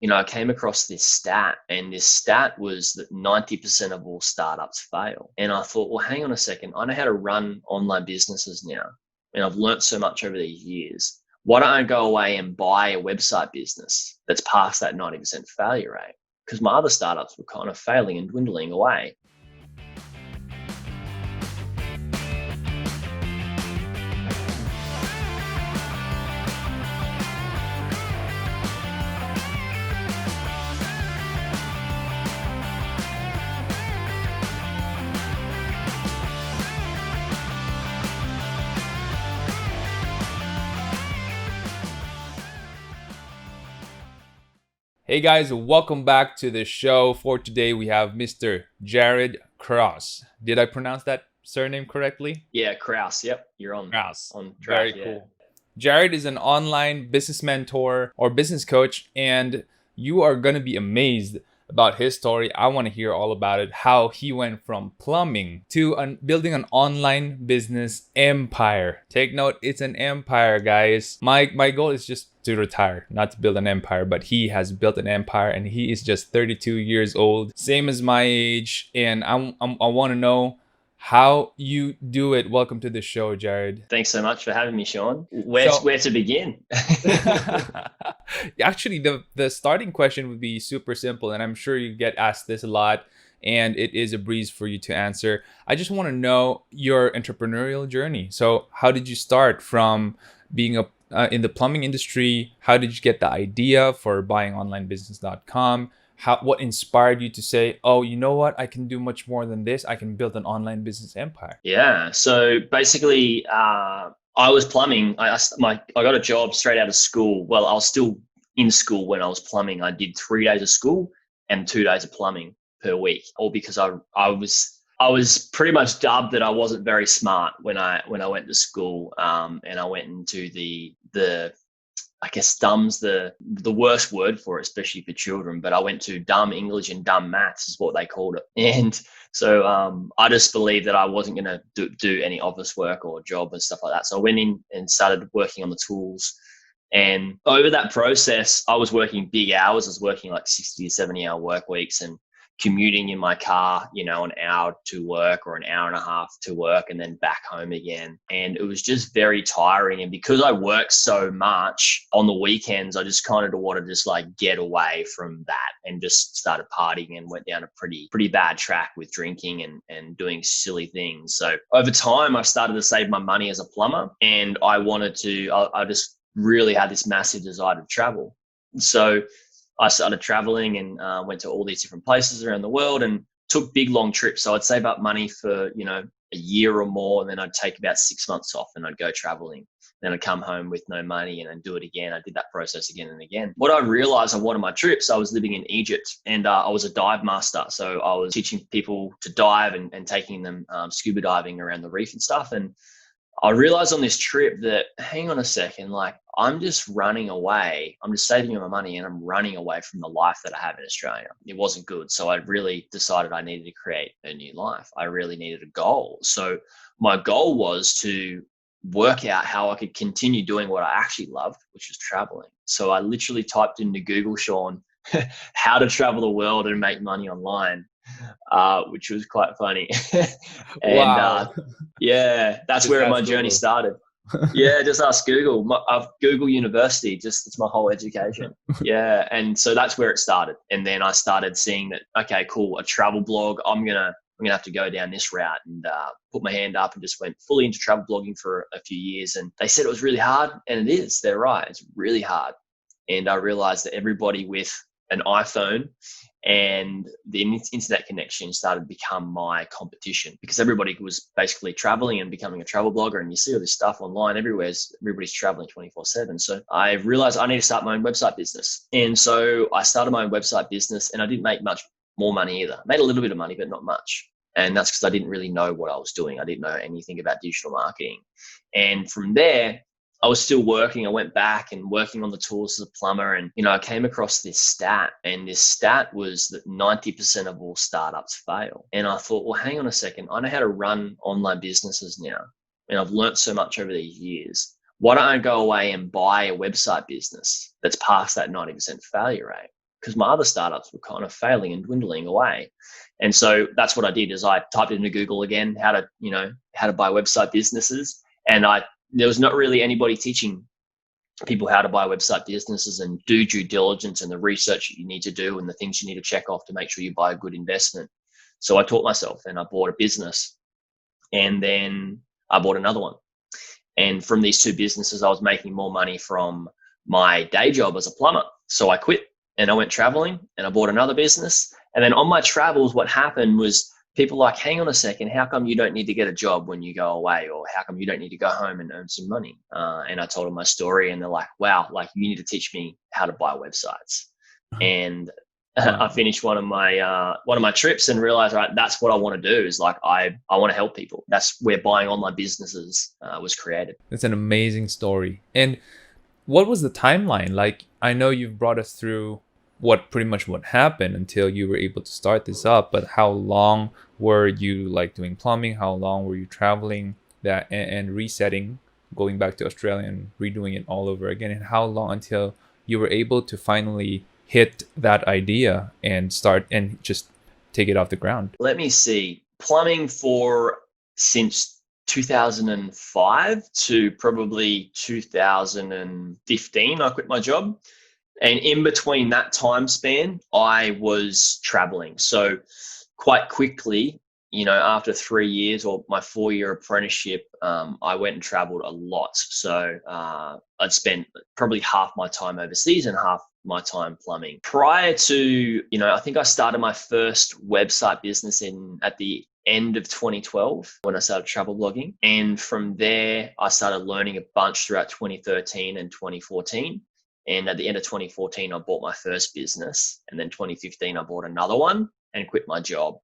I came across this stat, and this stat was that 90% of all startups fail. And I thought, well, hang on a second. I know how to run online businesses now, and I've learned so much over these years. Why don't I go away and buy a website business that's past that 90% failure rate? Because my other startups were kind of failing and dwindling away. Hey guys, welcome back to the show. For today, we have Mr. Jaryd Krause. Did I pronounce that surname correctly? Yeah, Krause. Yep, you're Krause. on track. Very cool. Jaryd is an online business mentor or business coach, and you are going to be amazed about his story. I want to hear all about it, how he went from plumbing to building an online business empire. Take note, it's an empire, guys. My goal is just to retire, not to build an empire, but he has built an empire, and he is just 32 years old, same as my age, and I want to know how you do it. Welcome to the show, Jaryd. Thanks so much for having me, Sean. Where to begin? Actually, the starting question would be super simple, and I'm sure you get asked this a lot, and it is a breeze for you to answer. I just want to know your entrepreneurial journey. So how did you start from being in the plumbing industry? How did you get the idea for buying onlinebusiness.com? What inspired you to say, oh, you know what? I can do much more than this. I can build an online business empire. Yeah. So basically, I was plumbing. I got a job straight out of school. Well, I was still in school when I was plumbing. I did 3 days of school and 2 days of plumbing per week, all because I was pretty much dubbed that I wasn't very smart when I went to school, and I went into the I guess dumb's the worst word for it, especially for children. But I went to dumb English and dumb maths is what they called it. And so I just believed that I wasn't going to do any office work or job and stuff like that. So I went in and started working on the tools. And over that process, I was working big hours. I was working like 60 to 70-hour work weeks and commuting in my car, an hour to work or an hour and a half to work and then back home again. And it was just very tiring. And because I worked so much on the weekends, I just kind of wanted to just like get away from that and just started partying and went down a pretty bad track with drinking and doing silly things. So over time, I started to save my money as a plumber, and I just really had this massive desire to travel. So I started traveling and went to all these different places around the world and took big, long trips. So I'd save up money for, a year or more, and then I'd take about 6 months off and I'd go traveling. Then I'd come home with no money and then do it again. I did that process again and again. What I realized on one of my trips, I was living in Egypt, and I was a dive master. So I was teaching people to dive and taking them scuba diving around the reef and stuff. And I realized on this trip that, hang on a second, like I'm just running away. I'm just saving my money and I'm running away from the life that I have in Australia. It wasn't good. So I really decided I needed to create a new life. I really needed a goal. So my goal was to work out how I could continue doing what I actually loved, which was traveling. So I literally typed into Google, Sean, how to travel the world and make money online. Which was quite funny. And Wow. yeah, that's Just where my ask journey Google. started. Yeah, just ask Google. Google University, it's my whole education. Yeah, and so that's where it started. And then I started seeing that, okay, cool, a travel blog. I'm gonna have to go down this route, and put my hand up and just went fully into travel blogging for a few years. And they said it was really hard, and it is. They're right. It's really hard. And I realized that everybody with an iPhone and the internet connection started to become my competition, because everybody was basically traveling and becoming a travel blogger, and you see all this stuff online everywhere. Everybody's traveling 24/7. So I realized I need to start my own website business. And so I started my own website business, and I didn't make much more money either. I made a little bit of money, but not much. And that's because I didn't really know what I was doing. I didn't know anything about digital marketing. And from there, I was still working. I went back and working on the tools as a plumber, and I came across this stat, and this stat was that 90% of all startups fail. And I thought, well, hang on a second. I know how to run online businesses now, and I've learned so much over these years. Why don't I go away and buy a website business that's past that 90% failure rate? because my other startups were kind of failing and dwindling away. And so that's what I did is I typed into Google again, how to buy website businesses. And there was not really anybody teaching people how to buy website businesses and do due diligence and the research that you need to do and the things you need to check off to make sure you buy a good investment. So I taught myself and I bought a business, and then I bought another one. And from these two businesses, I was making more money from my day job as a plumber. So I quit and I went traveling and I bought another business. And then on my travels, what happened was people like, hang on a second, how come you don't need to get a job when you go away? Or how come you don't need to go home and earn some money? And I told them my story, and they're like, wow, like you need to teach me how to buy websites. And I finished one of my trips and realized, right, that's what I want to do is like, I want to help people. That's where buying online businesses was created. It's an amazing story. And what was the timeline? Like, I know you've brought us through what happened until you were able to start this up, but how long were you like doing plumbing? How long were you traveling that and resetting, going back to Australia and redoing it all over again? And how long until you were able to finally hit that idea and start and just take it off the ground? Let me see. Plumbing since 2005 to probably 2015, I quit my job. And in between that time span, I was traveling. So quite quickly, after 3 years or my 4-year apprenticeship, I went and traveled a lot. So I'd spent probably half my time overseas and half my time plumbing. Prior to, I think I started my first website business at the end of 2012 when I started travel blogging. And from there, I started learning a bunch throughout 2013 and 2014. And at the end of 2014, I bought my first business. And then 2015, I bought another one and quit my job.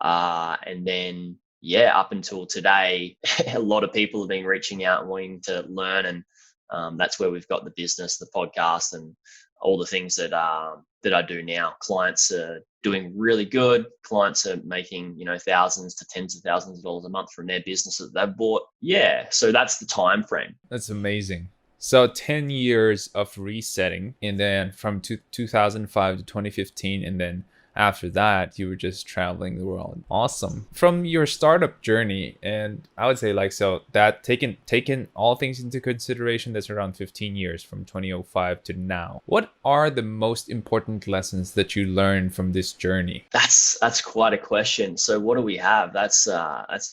And then, up until today, a lot of people have been reaching out and wanting to learn. And that's where we've got the business, the podcast, and all the things that I do now. Clients are doing really good. Clients are making, thousands to tens of thousands of dollars a month from their businesses that they've bought. Yeah. So that's the time frame. That's amazing. So 10 years of resetting, and then from 2005 to 2015, and then after that, you were just traveling the world. Awesome. From your startup journey, and I would say so that taking all things into consideration, that's around 15 years from 2005 to now. What are the most important lessons that you learned from this journey? That's quite a question. So what do we have? That's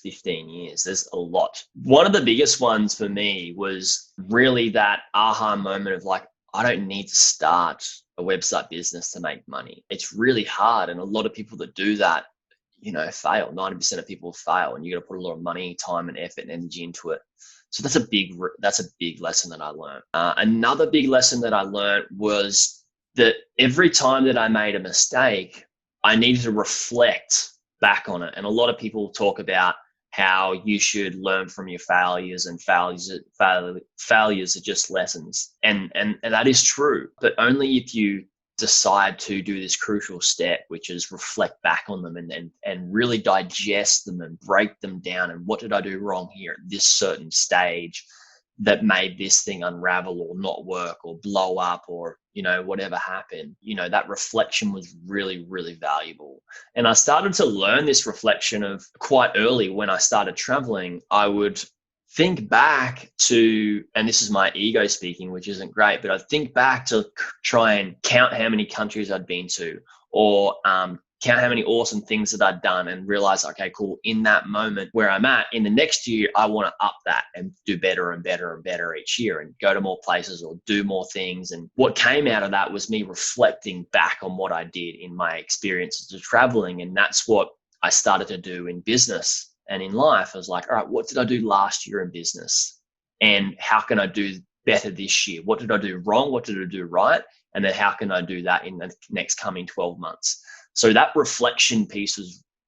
15 years. There's a lot. One of the biggest ones for me was really that aha moment of like, I don't need to start a website business to make money. It's really hard. And a lot of people that do that, fail. 90% of people fail, and you got to put a lot of money, time and effort and energy into it. So that's a big lesson that I learned. Another big lesson that I learned was that every time that I made a mistake, I needed to reflect back on it. And a lot of people talk about how you should learn from your failures, and failures are just lessons. And that is true, but only if you decide to do this crucial step, which is reflect back on them and really digest them and break them down. And what did I do wrong here at this certain stage that made this thing unravel or not work or blow up or, whatever happened? That reflection was really, really valuable. And I started to learn this reflection of quite early when I started traveling. I would think back to, and this is my ego speaking, which isn't great, but I'd think back to try and count how many countries I'd been to, or count how many awesome things that I'd done, and realize, okay, cool, in that moment where I'm at, in the next year, I want to up that and do better and better and better each year and go to more places or do more things. And what came out of that was me reflecting back on what I did in my experiences of traveling. And that's what I started to do in business and in life. I was like, all right, what did I do last year in business? And how can I do better this year? What did I do wrong? What did I do right? And then how can I do that in the next coming 12 months? So that reflection piece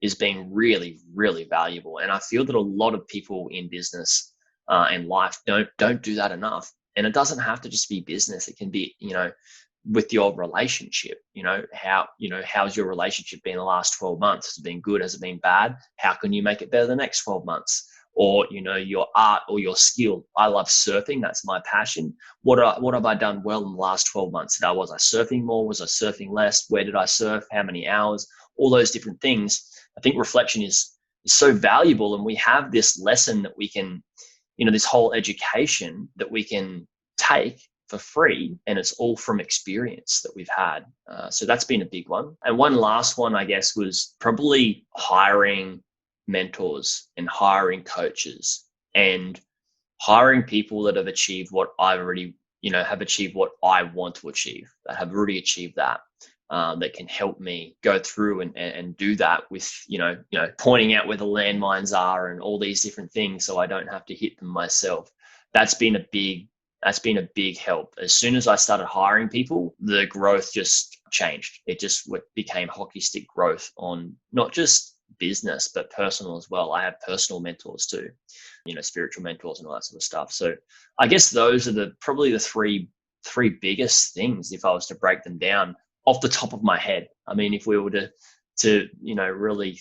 is being really, really valuable. And I feel that a lot of people in business and life don't do that enough. And it doesn't have to just be business. It can be, with your relationship, how's your relationship been the last 12 months? Has it been good? Has it been bad? How can you make it better the next 12 months? or, your art or your skill. I love surfing. That's my passion. What have I done well in the last 12 months? Was I surfing more? Was I surfing less? Where did I surf? How many hours? All those different things. I think reflection is so valuable, and we have this lesson that we can, this whole education that we can take for free, and it's all from experience that we've had. So that's been a big one. And one last one, I guess, was probably hiring mentors and hiring coaches and hiring people that have achieved what I've already, have achieved what I want to achieve, that have already achieved that. That can help me go through and do that with, pointing out where the landmines are and all these different things, so I don't have to hit them myself. That's been a big help. As soon as I started hiring people, the growth just changed. It just became hockey stick growth on not just business, but personal as well. I have personal mentors too, spiritual mentors and all that sort of stuff. So I guess those are probably the three biggest things if I was to break them down off the top of my head. I mean, if we were to really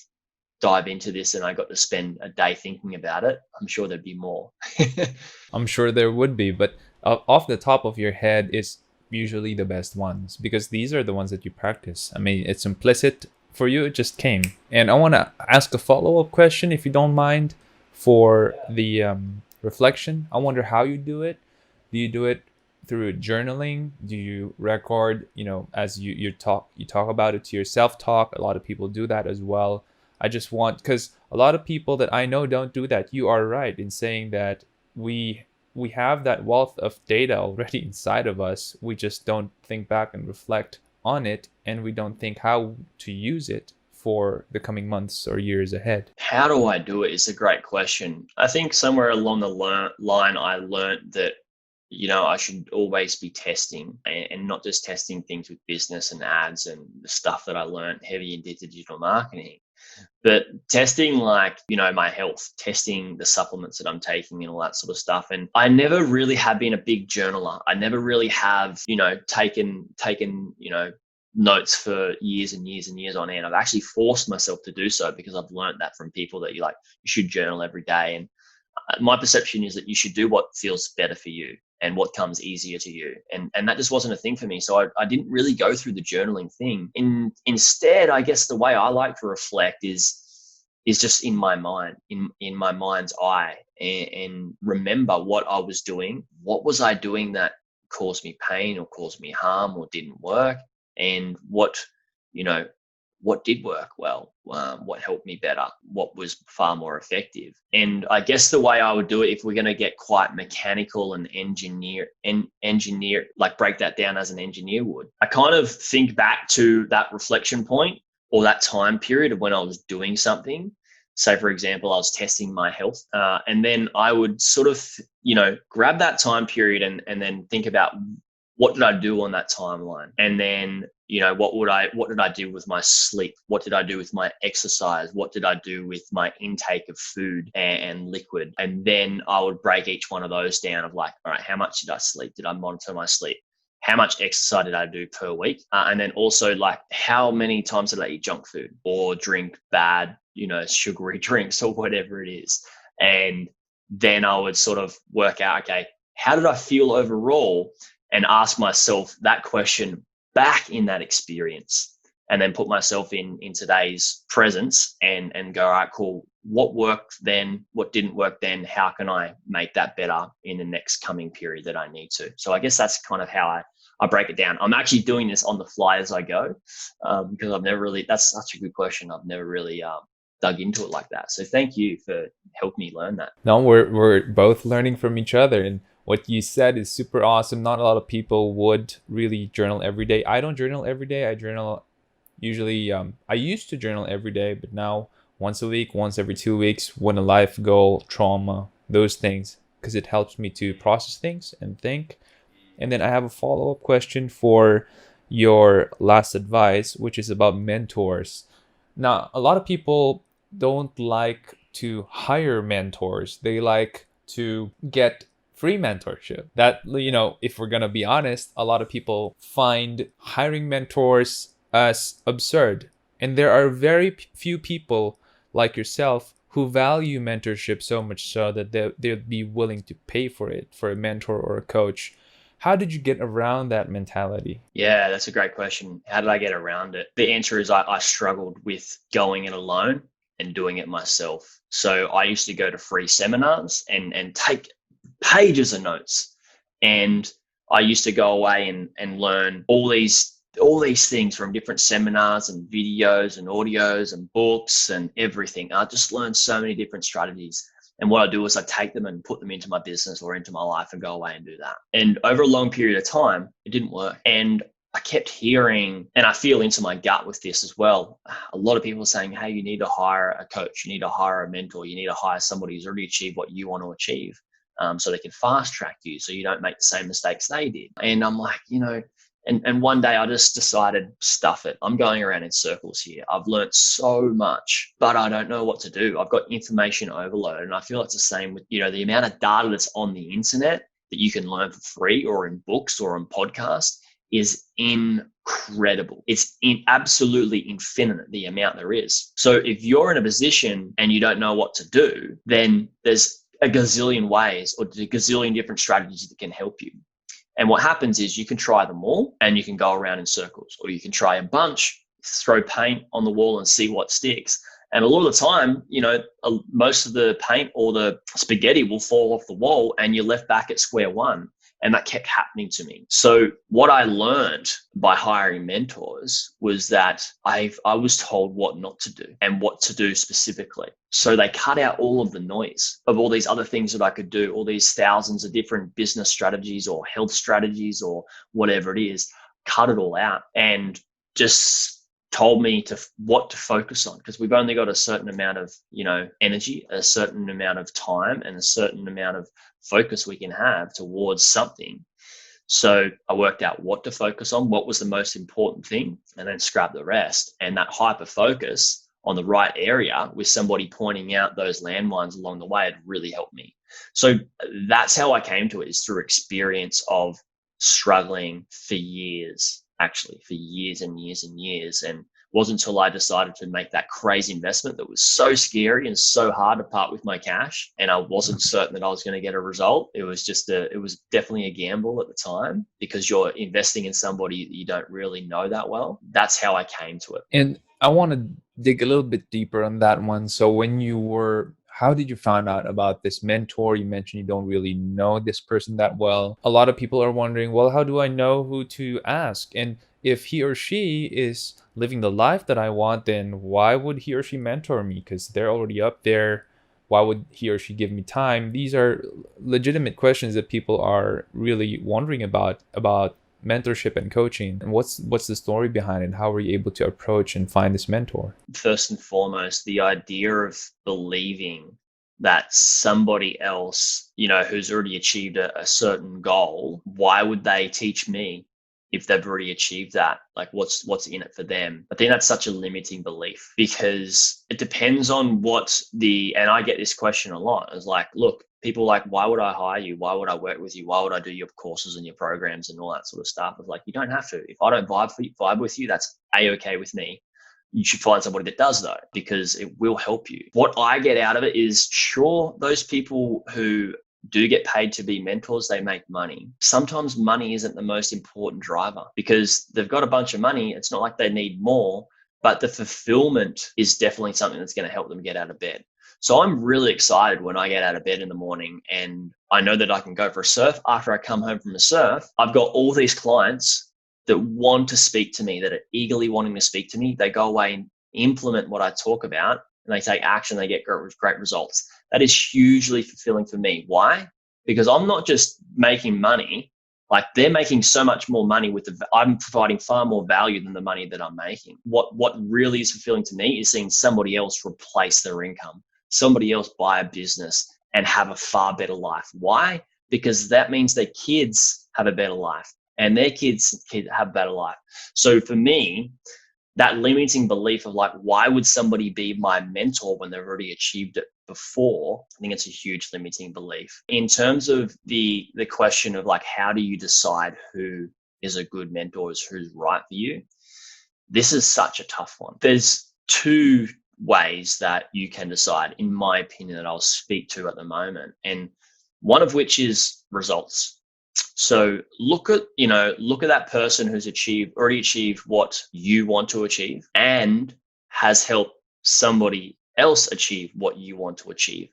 dive into this and I got to spend a day thinking about it, I'm sure there'd be more. I'm sure there would be, but off the top of your head is usually the best ones, because these are the ones that you practice. I mean, it's implicit for you, it just came. And I want to ask a follow-up question, if you don't mind, for the reflection. I wonder how you do it. Do you do it through journaling? Do you record, as you talk about it to your self-talk? A lot of people do that as well. I just want, because a lot of people that I know don't do that. You are right in saying that we have that wealth of data already inside of us. We just don't think back and reflect on it, and we don't think how to use it for the coming months or years ahead. How do I do it is a great question. I think somewhere along the line I learned that I should always be testing, and not just testing things with business and ads and the stuff that I learned heavy into digital marketing, but testing my health, testing the supplements that I'm taking and all that sort of stuff. And I never really have been a big journaler. I never really have, taken, notes for years and years and years on end. I've actually forced myself to do so because I've learned that from people that you should journal every day. And my perception is that you should do what feels better for you and what comes easier to you. And that just wasn't a thing for me. So I didn't really go through the journaling thing. Instead, I guess the way I like to reflect is just in my mind, in my mind's eye, and remember what I was doing. What was I doing that caused me pain or caused me harm or didn't work? And what did work well, what helped me better, what was far more effective. And I guess the way I would do it, if we're going to get quite mechanical and engineer, break that down as an engineer would, I kind of think back to that reflection point or that time period of when I was doing something. Say, for example, I was testing my health, and then I would sort of, grab that time period and then think about, what did I do on that timeline? And then, what did I do with my sleep? What did I do with my exercise? What did I do with my intake of food and liquid? And then I would break each one of those down of all right, how much did I sleep? Did I monitor my sleep? How much exercise did I do per week? And then also how many times did I eat junk food or drink bad, sugary drinks or whatever it is? And then I would sort of work out, okay, how did I feel overall? And ask myself that question back in that experience, and then put myself in today's presence and go, all right, cool. What worked then? What didn't work then? How can I make that better in the next coming period that I need to? So I guess that's kind of how I break it down. I'm actually doing this on the fly as I go, because I've never really, that's such a good question. I've never really dug into it like that. So thank you for helping me learn that. No, we're both learning from each other. And what you said is super awesome. Not a lot of people would really journal every day. I don't journal every day. I journal usually, I used to journal every day, but now once a week, once every 2 weeks, when a life goal, trauma, those things, because it helps me to process things and think. And then I have a follow-up question for your last advice, which is about mentors. Now, a lot of people don't like to hire mentors. They like to get free mentorship. That, if we're going to be honest, a lot of people find hiring mentors as absurd. And there are very few people like yourself who value mentorship so much so that they'd be willing to pay for it, for a mentor or a coach. How did you get around that mentality? Yeah, that's a great question. How did I get around it? The answer is I struggled with going it alone and doing it myself. So I used to go to free seminars and take pages of notes. And I used to go away and learn all these things from different seminars and videos and audios and books and everything. I just learned so many different strategies. And what I do is I take them and put them into my business or into my life and go away and do that. And over a long period of time, it didn't work. And I kept hearing, and I feel into my gut with this as well, a lot of people saying, hey, you need to hire a coach, you need to hire a mentor, you need to hire somebody who's already achieved what you want to achieve, so they can fast track you so you don't make the same mistakes they did. And I'm like, and one day I just decided, stuff it. I'm going around in circles here. I've learned so much, but I don't know what to do. I've got information overload. And I feel it's the same with, the amount of data that's on the internet that you can learn for free or in books or in podcasts is incredible. It's absolutely infinite, the amount there is. So if you're in a position and you don't know what to do, then there's a gazillion ways or a gazillion different strategies that can help you. And what happens is you can try them all and you can go around in circles, or you can try a bunch, throw paint on the wall and see what sticks. And a lot of the time, most of the paint or the spaghetti will fall off the wall and you're left back at square one. And that kept happening to me. So what I learned by hiring mentors was that I was told what not to do and what to do specifically. So they cut out all of the noise of all these other things that I could do, all these thousands of different business strategies or health strategies or whatever it is, cut it all out and just told me what to focus on, because we've only got a certain amount of energy, a certain amount of time, and a certain amount of focus we can have towards something. So I worked out what to focus on, what was the most important thing, and then scrap the rest. And that hyper focus on the right area with somebody pointing out those landmines along the way had really helped me. So that's how I came to it, is through experience of struggling for years and years and years. And it wasn't until I decided to make that crazy investment that was so scary and so hard to part with my cash, and I wasn't certain that I was going to get a result. It was definitely a gamble at the time, because you're investing in somebody that you don't really know that well. That's how I came to it. And I want to dig a little bit deeper on that one. So how did you find out about this mentor? You mentioned you don't really know this person that well. A lot of people are wondering, well, how do I know who to ask? And if he or she is living the life that I want, then why would he or she mentor me? Because they're already up there. Why would he or she give me time? These are legitimate questions that people are really wondering about mentorship and coaching. And what's the story behind it? How were you able to approach and find this mentor? First and foremost, the idea of believing that somebody else, who's already achieved a certain goal, why would they teach me if they've already achieved that? Like, what's in it for them? I think that's such a limiting belief, because it depends on and I get this question a lot. It's like, look, people like, why would I hire you? Why would I work with you? Why would I do your courses and your programs and all that sort of stuff? It's like, you don't have to. If I don't vibe with you, that's A-okay with me. You should find somebody that does, though, because it will help you. What I get out of it is, sure, those people who do get paid to be mentors, they make money. Sometimes money isn't the most important driver, because they've got a bunch of money. It's not like they need more, but the fulfillment is definitely something that's going to help them get out of bed. So I'm really excited when I get out of bed in the morning and I know that I can go for a surf. After I come home from a surf, I've got all these clients that want to speak to me, that are eagerly wanting to speak to me. They go away and implement what I talk about, and they take action. They get great results. That is hugely fulfilling for me. Why? Because I'm not just making money. Like, they're making so much more money I'm providing far more value than the money that I'm making. What really is fulfilling to me is seeing somebody else replace their income, somebody else buy a business and have a far better life. Why? Because that means their kids have a better life and their kids have a better life. So for me, that limiting belief of like, why would somebody be my mentor when they've already achieved it before? I think it's a huge limiting belief. In terms of the question of like, how do you decide who is a good mentor, who's right for you? This is such a tough one. There's two ways that you can decide, in my opinion, that I'll speak to at the moment. And one of which is results. So look at that person who's already achieved what you want to achieve and has helped somebody else achieve what you want to achieve.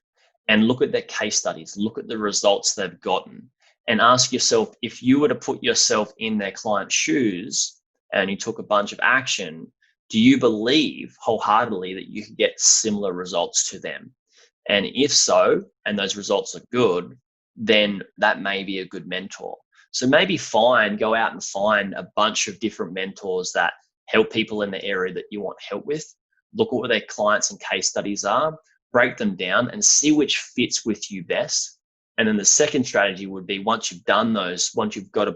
And look at their case studies, look at the results they've gotten, and ask yourself, if you were to put yourself in their client's shoes and you took a bunch of action, do you believe wholeheartedly that you could get similar results to them? And if so, and those results are good, then that may be a good mentor. So maybe go out and find a bunch of different mentors that help people in the area that you want help with. Look at what their clients and case studies are, break them down and see which fits with you best. And then the second strategy would be, once you've done those, once you've got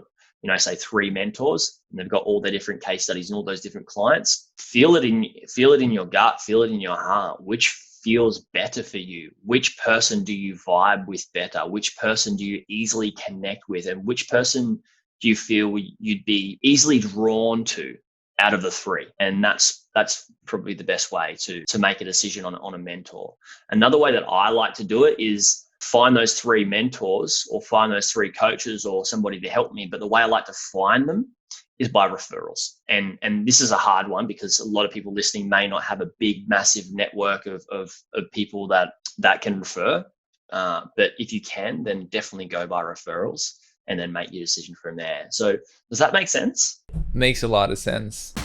say 3 mentors and they've got all their different case studies and all those different clients, feel it in your gut, feel it in your heart, which feels better for you. Which person do you vibe with better? Which person do you easily connect with? And which person do you feel you'd be easily drawn to out of the 3? And that's probably the best way to make a decision on a mentor. Another way that I like to do it is find those 3 mentors or find those 3 coaches or somebody to help me. But the way I like to find them is by referrals. And this is a hard one because a lot of people listening may not have a big, massive network of people that can refer. But if you can, then definitely go by referrals and then make your decision from there. So does that make sense? Makes a lot of sense.